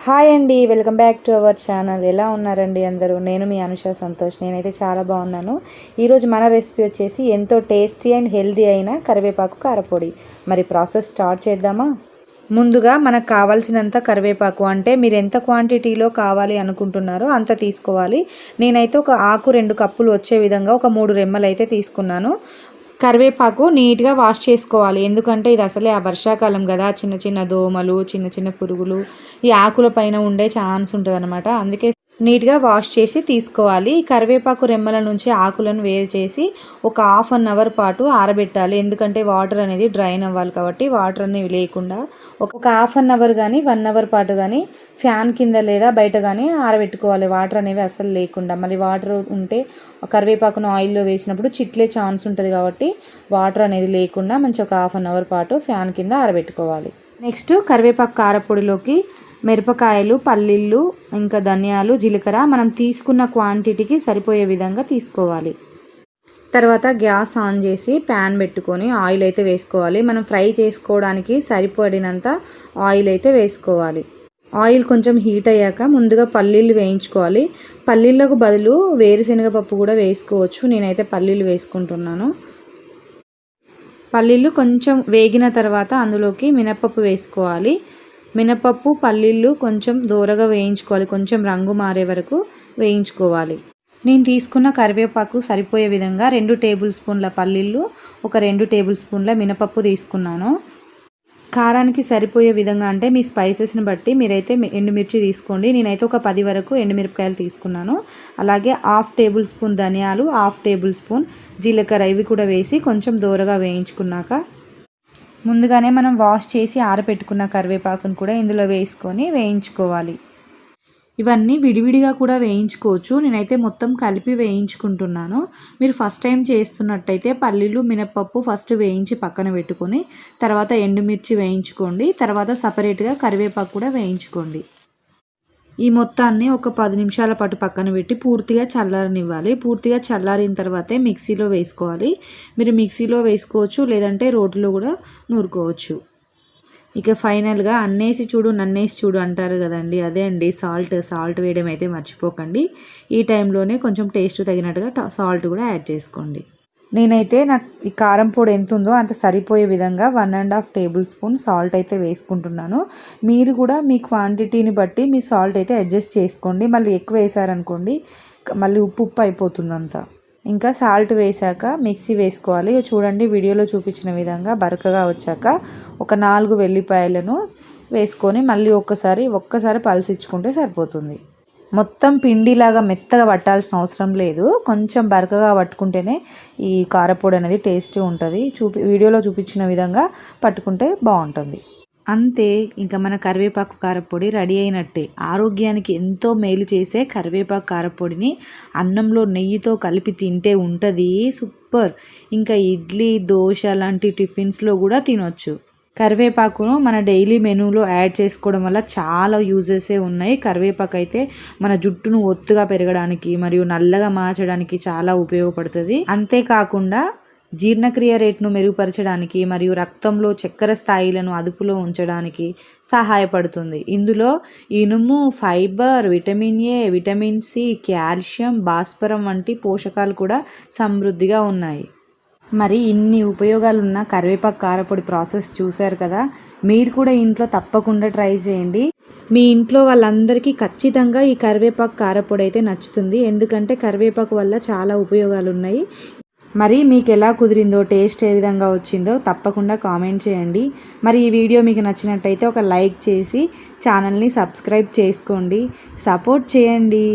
Hi అండి, welcome back to our channel. ఎలా ఉన్నారండి అందరూ? నేను మీ అనుష సంతోష్. నేనైతే చాలా బాగున్నాను. ఈరోజు మన రెసిపీ వచ్చేసి ఎంతో టేస్టీ అండ్ హెల్దీ అయిన కరివేపాకు కారపొడి. మరి ప్రాసెస్ స్టార్ట్ చేద్దామా? ముందుగా మనకు కావాల్సినంత కరివేపాకు, అంటే మీరు ఎంత క్వాంటిటీలో కావాలి అనుకుంటున్నారో అంత తీసుకోవాలి. నేనైతే ఒక ఆకు 2 కప్పులు వచ్చే విధంగా ఒక 3 రెమ్మలు అయితే తీసుకున్నాను. కరివేపాకు నీట్గా వాష్ చేసుకోవాలి, ఎందుకంటే ఇది అసలే ఆ వర్షాకాలం కదా, చిన్న చిన్న దోమలు, చిన్న చిన్న పురుగులు ఈ ఆకుల పైన ఉండే ఛాన్స్ ఉంటుంది అనమాట. అందుకే నీట్గా వాష్ చేసి తీసుకోవాలి. కరివేపాకు రెమ్మల నుంచి ఆకులను వేరు చేసి ఒక ½ అవర్ పాటు ఆరబెట్టాలి, ఎందుకంటే వాటర్ అనేది డ్రైన్ అవ్వాలి కాబట్టి. వాటర్ అనేవి లేకుండా ఒక ½ అవర్ కానీ 1 అవర్ పాటు కానీ ఫ్యాన్ కింద లేదా బయట కానీ ఆరబెట్టుకోవాలి, వాటర్ అనేవి అసలు లేకుండా. మళ్ళీ వాటర్ ఉంటే కరివేపాకును ఆయిల్లో వేసినప్పుడు చిట్లే ఛాన్స్ ఉంటుంది కాబట్టి వాటర్ అనేది లేకుండా మంచి ఒక ½ అవర్ పాటు ఫ్యాన్ కింద ఆరబెట్టుకోవాలి. నెక్స్ట్ కరివేపాకు కారపొడిలోకి మిరపకాయలు, పల్లీలు, ఇంకా ధనియాలు, జీలకర్ర మనం తీసుకున్న క్వాంటిటీకి సరిపోయే విధంగా తీసుకోవాలి. తర్వాత గ్యాస్ ఆన్ చేసి ప్యాన్ పెట్టుకొని ఆయిల్ అయితే వేసుకోవాలి. మనం ఫ్రై చేసుకోవడానికి సరిపడినంత ఆయిల్ అయితే వేసుకోవాలి. ఆయిల్ కొంచెం హీట్ అయ్యాక ముందుగా పల్లీలు వేయించుకోవాలి. పల్లీలకు బదులు వేరుశనగ పప్పు కూడా వేసుకోవచ్చు. నేనైతే పల్లీలు వేసుకుంటున్నాను. పల్లీలు కొంచెం వేగిన తర్వాత అందులోకి మినపప్పు వేసుకోవాలి. మినపప్పు, పల్లీలు కొంచెం దూరగా వేయించుకోవాలి, కొంచెం రంగు మారే వరకు వేయించుకోవాలి. నేను తీసుకున్న కరివేపాకు సరిపోయే విధంగా 2 టేబుల్ స్పూన్ల పల్లీలు, ఒక 2 టేబుల్ స్పూన్ల మినపప్పు తీసుకున్నాను. కారానికి సరిపోయే విధంగా అంటే మీ స్పైసెస్ని బట్టి మీరైతే ఎండుమిర్చి తీసుకోండి. నేనైతే ఒక 10 వరకు ఎండుమిరపకాయలు తీసుకున్నాను. అలాగే ½ టేబుల్ స్పూన్ ధనియాలు, ½ టేబుల్ స్పూన్ జీలకర్ర, ఇవి కూడా వేసి కొంచెం దూరగా వేయించుకున్నాక ముందుగానే మనం వాష్ చేసి ఆరబెట్టుకున్న కరివేపాకును కూడా ఇందులో వేసుకొని వేయించుకోవాలి. ఇవన్నీ విడివిడిగా కూడా వేయించుకోవచ్చు. నేనైతే మొత్తం కలిపి వేయించుకుంటున్నాను. మీరు ఫస్ట్ టైం చేస్తున్నట్టయితే పల్లీలు, మినపప్పు ఫస్ట్ వేయించి పక్కన పెట్టుకొని తర్వాత ఎండుమిర్చి వేయించుకోండి. తర్వాత సపరేట్గా కరివేపాకు కూడా వేయించుకోండి. ఈ మొత్తాన్ని ఒక 10 నిమిషాల పాటు పక్కన పెట్టి పూర్తిగా చల్లారనివ్వాలి. పూర్తిగా చల్లారిన తర్వాతే మిక్సీలో వేసుకోవాలి. మీరు మిక్సీలో వేసుకోవచ్చు, లేదంటే రోట్లో కూడా నూరుకోవచ్చు. ఇక ఫైనల్గా అన్నేసి చూడు నన్నేసి చూడు అంటారు కదండి, అదే అండి సాల్ట్ వేయడం అయితే మర్చిపోకండి. ఈ టైంలోనే కొంచెం టేస్ట్ తగినట్టుగా సాల్ట్ కూడా యాడ్ చేసుకోండి. నేనైతే నాకు ఈ కారం పొడి ఎంత ఉందో అంత సరిపోయే విధంగా 1½ టేబుల్ స్పూన్ సాల్ట్ అయితే వేసుకుంటున్నాను. మీరు కూడా మీ క్వాంటిటీని బట్టి మీ సాల్ట్ అయితే అడ్జస్ట్ చేసుకోండి. మళ్ళీ ఎక్కువ వేసారనుకోండి మళ్ళీ ఉప్పు అయిపోతుంది అంతా. ఇంకా సాల్ట్ వేసాక మిక్సీ వేసుకోవాలి. చూడండి, వీడియోలో చూపించిన విధంగా బరకగా వచ్చాక ఒక 4 వెల్లిపాయలను వేసుకొని మళ్ళీ ఒక్కసారి పల్సిచ్చుకుంటే సరిపోతుంది. మొత్తం పిండిలాగా మెత్తగా పట్టాల్సిన అవసరం లేదు, కొంచెం బరకగా పట్టుకుంటేనే ఈ కారపొడి అనేది టేస్టీ ఉంటుంది. వీడియోలో చూపించిన విధంగా పట్టుకుంటే బాగుంటుంది. అంతే, ఇంకా మన కరివేపాకు కారపొడి రెడీ అయినట్టే. ఆరోగ్యానికి ఎంతో మేలు చేసే కరివేపాకు కారపొడిని అన్నంలో నెయ్యితో కలిపి తింటే ఉంటుంది సూపర్. ఇంకా ఇడ్లీ, దోశ లాంటి టిఫిన్స్లో కూడా తినొచ్చు. కరివేపాకును మన డైలీ మెనూలో యాడ్ చేసుకోవడం వల్ల చాలా యూజెసే ఉన్నాయి. కరివేపాకు అయితే మన జుట్టును ఒత్తుగా పెరగడానికి మరియు నల్లగా మార్చడానికి చాలా ఉపయోగపడుతుంది. అంతేకాకుండా జీర్ణక్రియ రేట్ను మెరుగుపరచడానికి మరియు రక్తంలో చక్కెర స్థాయిలను అదుపులో ఉంచడానికి సహాయపడుతుంది. ఇందులో ఇనుము, fibre, vitamin A, vitamin C, calcium, భాస్వరం వంటి పోషకాలు కూడా సమృద్ధిగా ఉన్నాయి. మరి ఇన్ని ఉపయోగాలున్న కరివేపాకు కారపొడి ప్రాసెస్ చూశారు కదా. మీరు కూడా ఇంట్లో తప్పకుండా ట్రై చేయండి. మీ ఇంట్లో వాళ్ళందరికీ ఖచ్చితంగా ఈ కరివేపాకు కారపొడి అయితే నచ్చుతుంది, ఎందుకంటే కరివేపాకు వల్ల చాలా ఉపయోగాలు ఉన్నాయి. మరి మీకు ఎలా కుదిరిందో, టేస్ట్ ఏ విధంగా వచ్చిందో తప్పకుండా కామెంట్ చేయండి. మరి ఈ వీడియో మీకు నచ్చినట్టయితే ఒక లైక్ చేసి ఛానల్ని సబ్స్క్రైబ్ చేసుకోండి, సపోర్ట్ చేయండి.